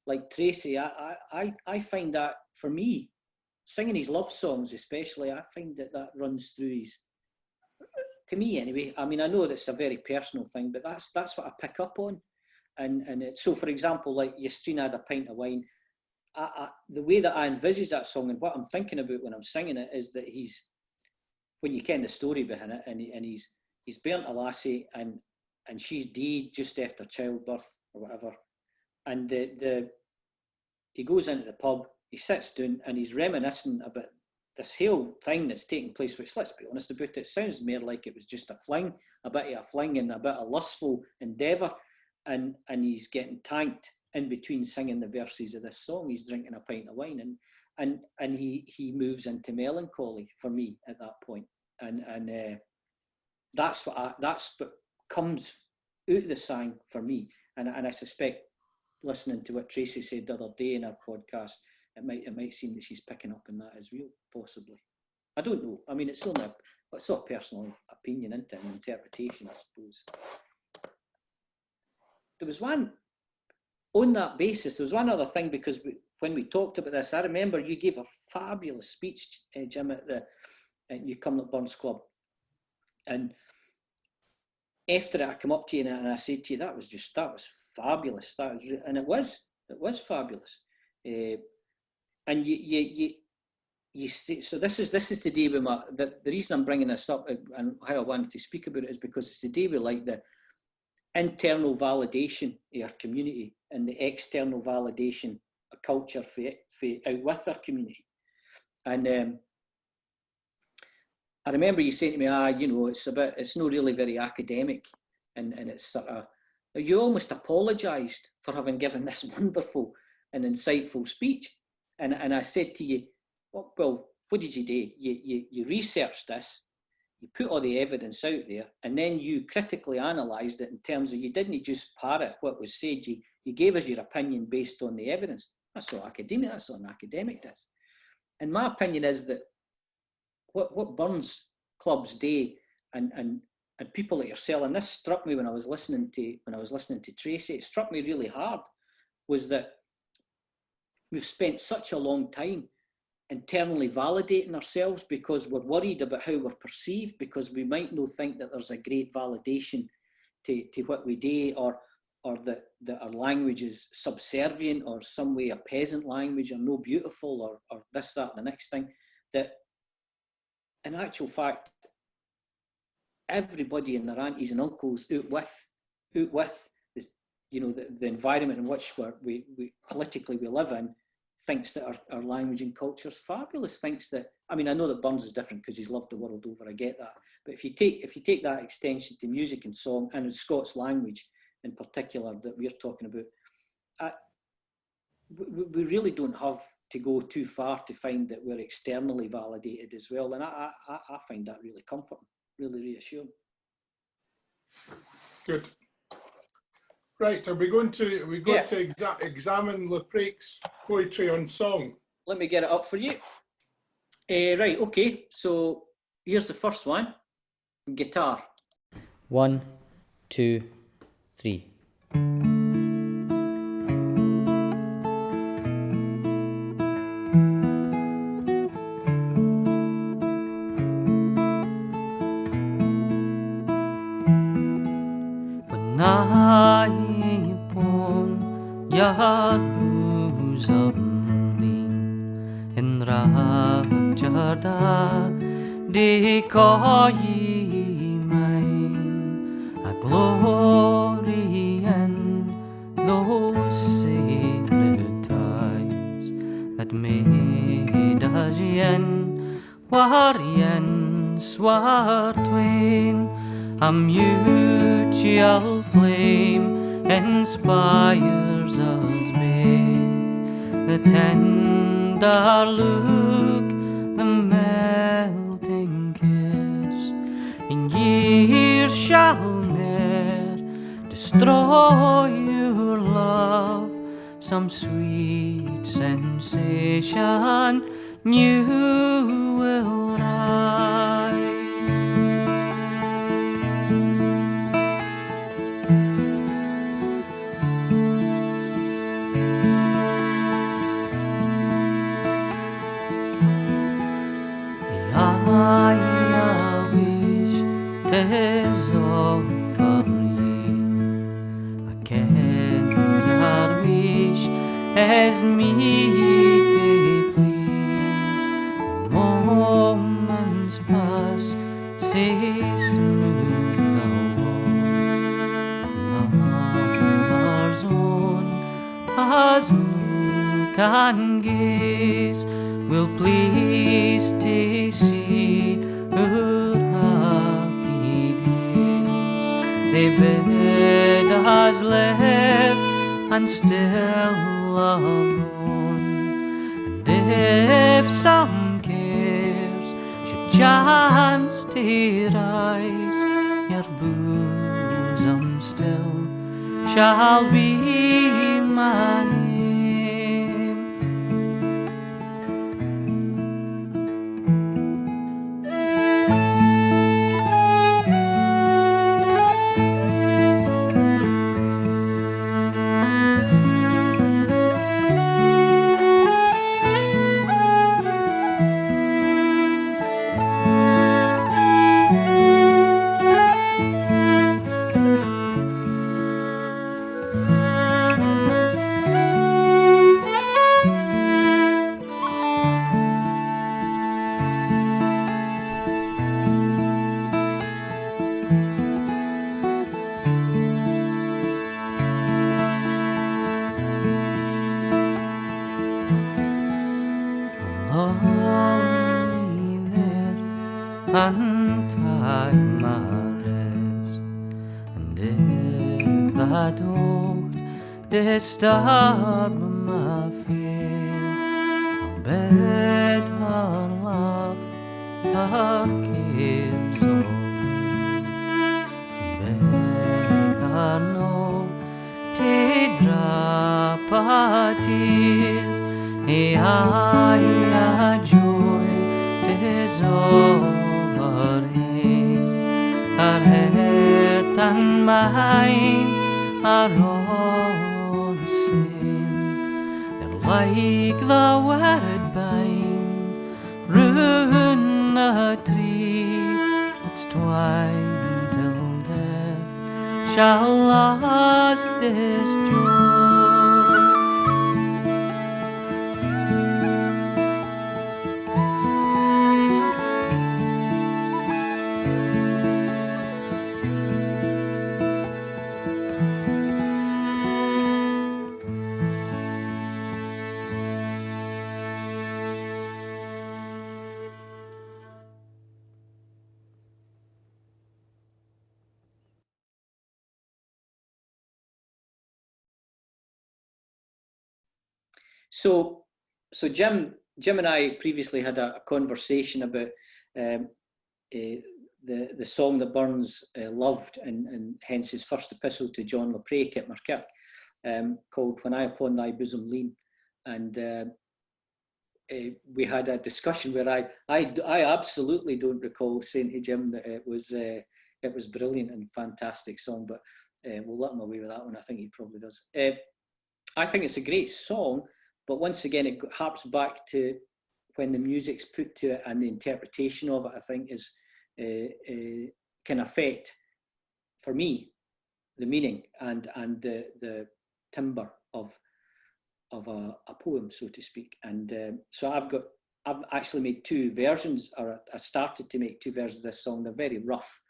like Tracy, I find that, for me, singing his love songs especially, I find that runs through his, to me anyway. I mean, I know that's a very personal thing, but that's what I pick up on. And so, for example, like Yestrina had a pint of wine. The way that I envisage that song and what I'm thinking about when I'm singing it is that when you ken the story behind it, and he's burnt a lassie and she's died just after childbirth or whatever, and he goes into the pub, he sits down and he's reminiscing about this whole thing that's taking place, which, let's be honest about it, sounds more like it was just a bit of a fling and a bit of lustful endeavour. And he's getting tanked in between singing the verses of this song. He's drinking a pint of wine, and he moves into melancholy for me at that point. And that's what comes out of the song for me. And I suspect, listening to what Tracy said the other day in our podcast, it might seem that she's picking up on that as well, possibly. I don't know. I mean, it's all a personal opinion, isn't it, and interpretation, I suppose. There was one, on that basis, there was one other thing, because when we talked about this, I remember you gave a fabulous speech, Jim, at You Come at Burns Club. And after it, I come up to you and I said to you, that was fabulous. And it was fabulous. And you say, so this is today with the reason I'm bringing this up and how I wanted to speak about it is because it's today with like the internal validation of our community and the external validation of culture for out with our community. And I remember you saying to me, it's not really very academic, and it's sort of, you almost apologised for having given this wonderful and insightful speech. And I said to you, well, what did you do? You researched this, you put all the evidence out there, and then you critically analysed it in terms of, you didn't just parrot what was said, you gave us your opinion based on the evidence. That's all an academic does. And my opinion is that what Burns clubs do, and people like yourself, and this struck me when I was listening to Tracy, it struck me really hard, was that we've spent such a long time internally validating ourselves because we're worried about how we're perceived, because we might not think that there's a great validation to what we do, or that our language is subservient, or some way a peasant language, or no beautiful, or this, that, the next thing. That in actual fact, everybody and their aunties and uncles out with this, the environment in which we politically we live in, thinks that our language and culture is fabulous. Thinks that, I mean, I know that Burns is different because he's loved the world over. I get that, but if you take that extension to music and song, and in Scots language in particular that we're talking about, we really don't have to go too far to find that we're externally validated as well. And I find that really comforting, really reassuring. Good. Right, are we going to examine Lecrae's poetry on song? Let me get it up for you. Right, okay, so here's the first one. guitar. 1, 2, 3. Naipon Yaruzamlin in Rajarda de Koyi main a glory and those sacred ties that made us yen warrian swartwain. A mutual flame inspires us beneath the tender look, the melting kiss. And years shall ne'er destroy your love. Some sweet sensation new will rise. I wish there's all for you. I can't wish as me they please. Moments pass, say smooth the wall. Lovers on as look and gaze will please to see her happy days. They bid us live and still alone. And if some cares should chance to rise, your bosom still shall be mine. Untag my rest, and if that old disturb my fear, I'll bid her love her cares all, beg her no to drop a tear. I joy 'tis all her heart and mine are all the same. They're like the woodbine round the tree that's twined till death shall last this joy. So Jim and I previously had a conversation about the song that Burns loved, and hence his first epistle to John Laprake at Markirk, called "When I Upon Thy Bosom Lean." And we had a discussion where I absolutely don't recall saying to Jim that it was brilliant and fantastic song, but we'll let him away with that one. I think he probably does. I think it's a great song, but once again, it harps back to when the music's put to it and the interpretation of it, I think, is can affect, for me, the meaning and the timbre of a poem, so to speak. And so I've actually made two versions, or I started to make two versions of this song. They're very rough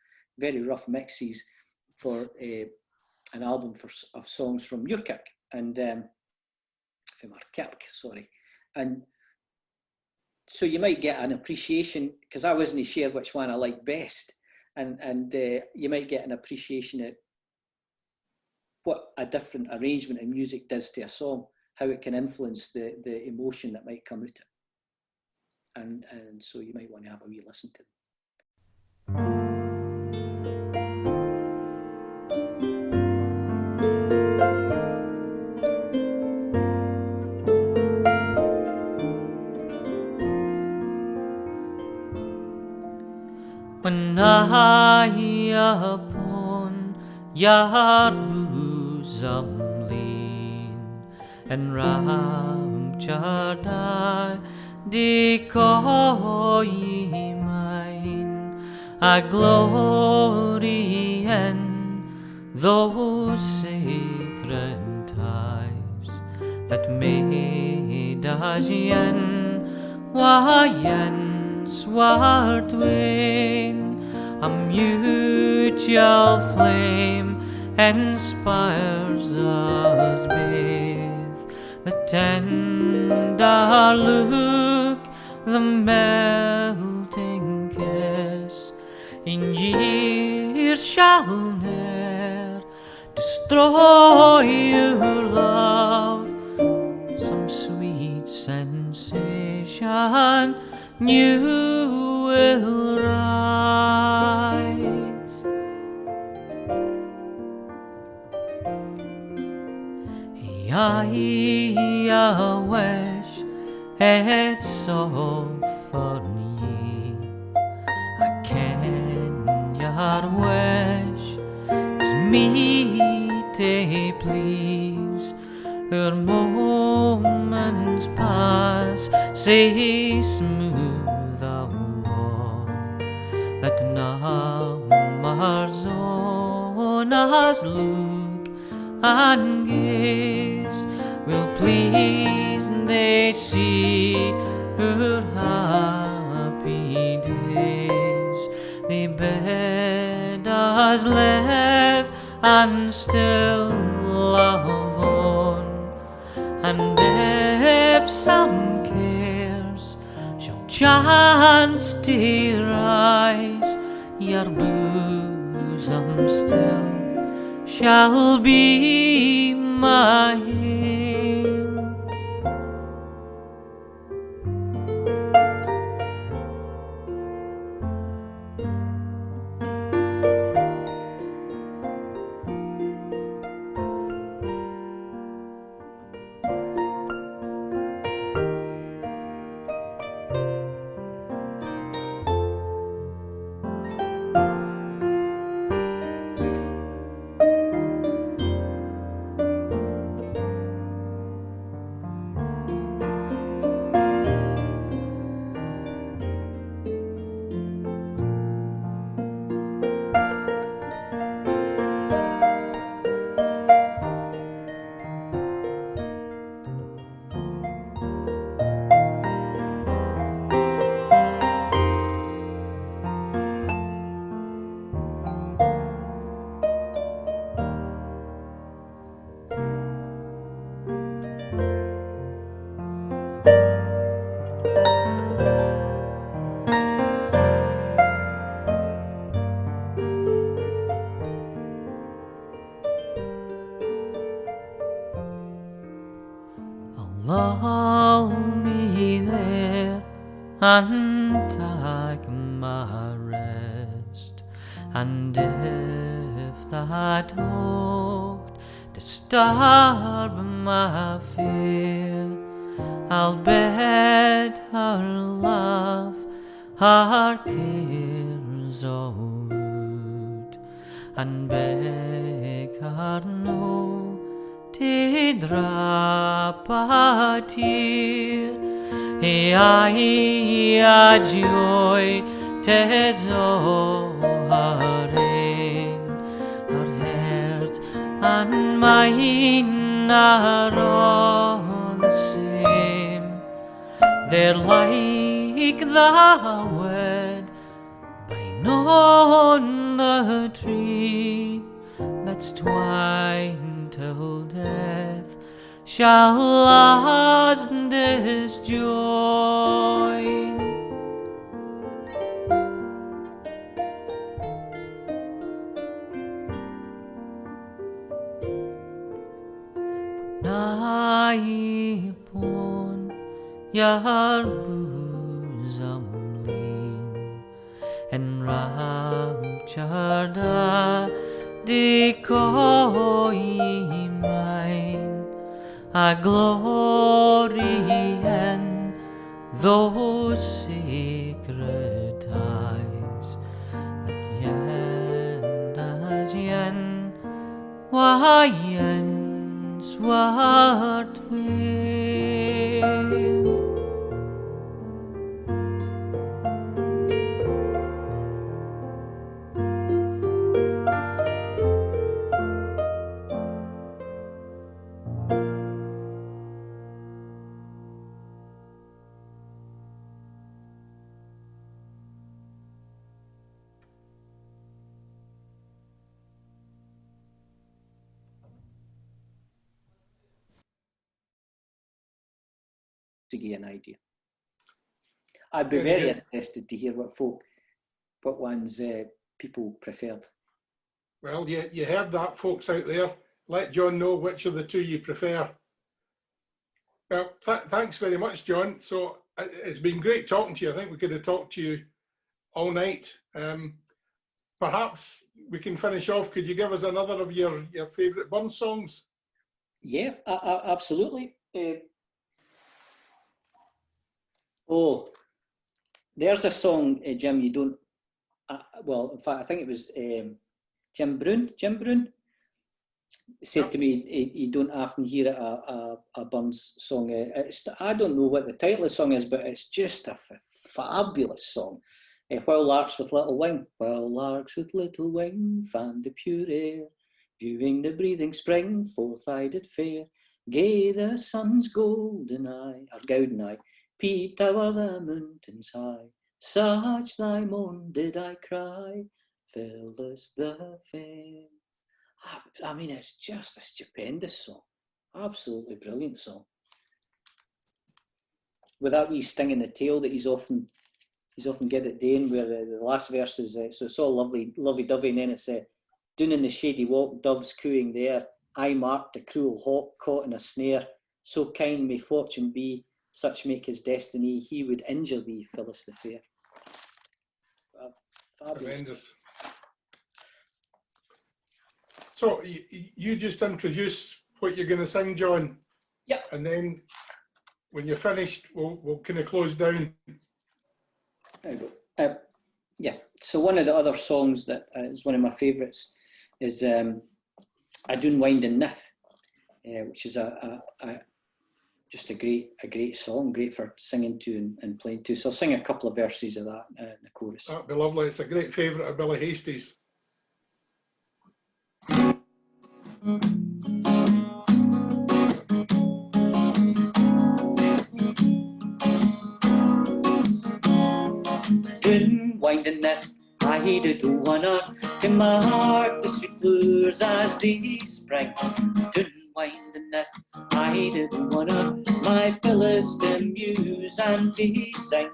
mixes for an album of songs from Muirkirk and from our Kirk, sorry. And so you might get an appreciation, because I wasn't sure which one I like best, and you might get an appreciation of what a different arrangement of music does to a song, how it can influence the emotion that might come out of it. And so you might want to have a wee listen to it. When I upon your bosom lean, and raptured I decoy mine, I glory in those sacred ties that made us yen, why yens were twain. A mutual flame inspires us both, the tender look, the melting kiss. In years shall ne'er destroy your love, some sweet sensation new will rise. I wish it's so for ye. I can your wish is me to please. Her moments pass, say smooth a walk, that numbers on us look and gaze will please, and they see her happy days. They bid us live and still love on, and if some cares shall chance to rise, your bosom still shall be mine. Lull me there and take my rest, and if that aught disturb my fear, I'll bid her love her cares out, and beg her no to drop a tear. A joy 'tis o' her ain, her heart and mine are all the same. They're like the wood on the tree that's twined till death shall last this joy. Nigh upon your bosom lean, enraptured decoy mine, a glory in those sacred ties that yen as yen why yen swart way. To give you an idea. I'd be Very very good. interested to hear what ones people preferred. Well, you heard that, folks out there. Let John know which of the two you prefer. Well, thanks very much, John. So it's been great talking to you. I think we could have talked to you all night. Perhaps we can finish off. Could you give us another of your favourite Burns songs? Yeah, absolutely. Oh, there's a song, Jim, you don't, well, in fact, I think it was Jim Brown said Yep. to me, you don't often hear a Burns song. I don't know what the title of the song is, but it's just a fabulous song. While larks with little wing, while larks with little wing, fan the pure air, viewing the breathing spring, forth-eyed fair, gay the sun's golden eye, peeped o'er the mountains high, such thy moan did I cry, Phyllis the fair. I mean, it's just a stupendous song. Absolutely brilliant song. With that wee sting in the tail that he's often get it doing, where the last verse is, so it's all lovey-dovey, and then it's, down in the shady walk, doves cooing there, I marked a cruel hawk caught in a snare, so kind may fortune be, such make his destiny, he would injure thee, Phyllis the fair. Fabulous. Tremendous. So you just introduce what you're going to sing, John. Yep. And then when you're finished, we'll kind of close down. There you go. Yeah. So one of the other songs that is one of my favourites is I Doon Wind and Nith, which is just a great song, great for singing to and playing to. So I'll sing a couple of verses of that in the chorus. That'd be lovely. It's a great favourite of Billy Hastie's. Doon wind and nith, I did wanna to mark the sweet flowers as they spring. Doon wind and nith, I did wanna my Phyllis to muse and to sing.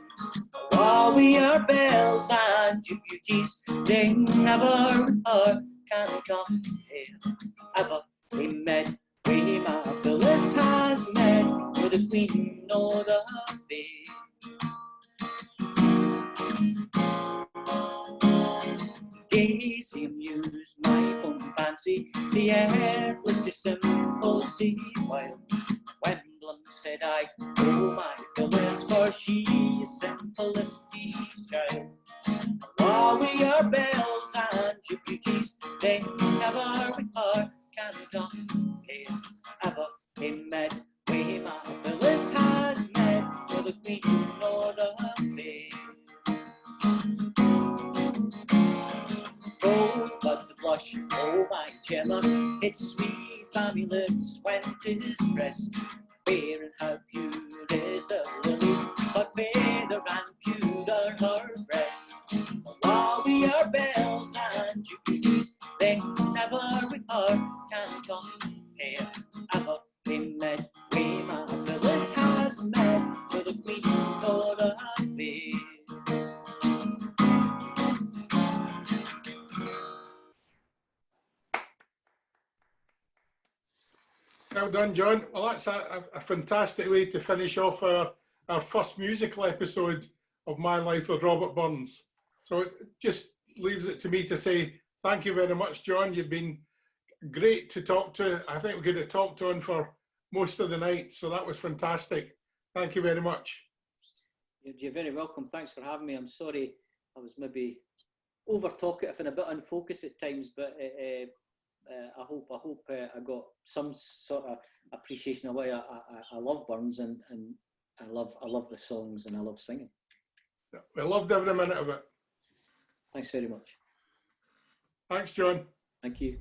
While we are bells and your beauties, they never are can compare. Ever we met, we my Phyllis has met with the queen o' the fair. Daisy amused my fond fancy, see airless, see simple, see wild. When blums said I. Oh my Phyllis, for she is simplicity's child. While we are bells and your beauties, they never with her can compare. Ever in Medway, my Phyllis has met for the Queen or the Fair. Rosebuds blush, oh my Gemma, its sweet balmy lips when 'tis pressed. Fair and how pure is the lily, but fairer and purer her breast. While we are bells and your beauties, they never with her can compare. Ever in Medway, my Phyllis has met with the Queen or the Fair. Well done, John. Well, that's a fantastic way to finish off our first musical episode of My Life with Robert Burns. So it just leaves it to me to say thank you very much, John. You've been great to talk to. I think we could have talked on for most of the night, so that was fantastic. Thank you very much. You're very welcome. Thanks for having me. I'm sorry I was maybe over talkative and a bit unfocused at times, but I hope I got some sort of appreciation of why I love Burns and I love the songs and I love singing. We loved every minute of it. Thanks very much. Thanks, John. Thank you.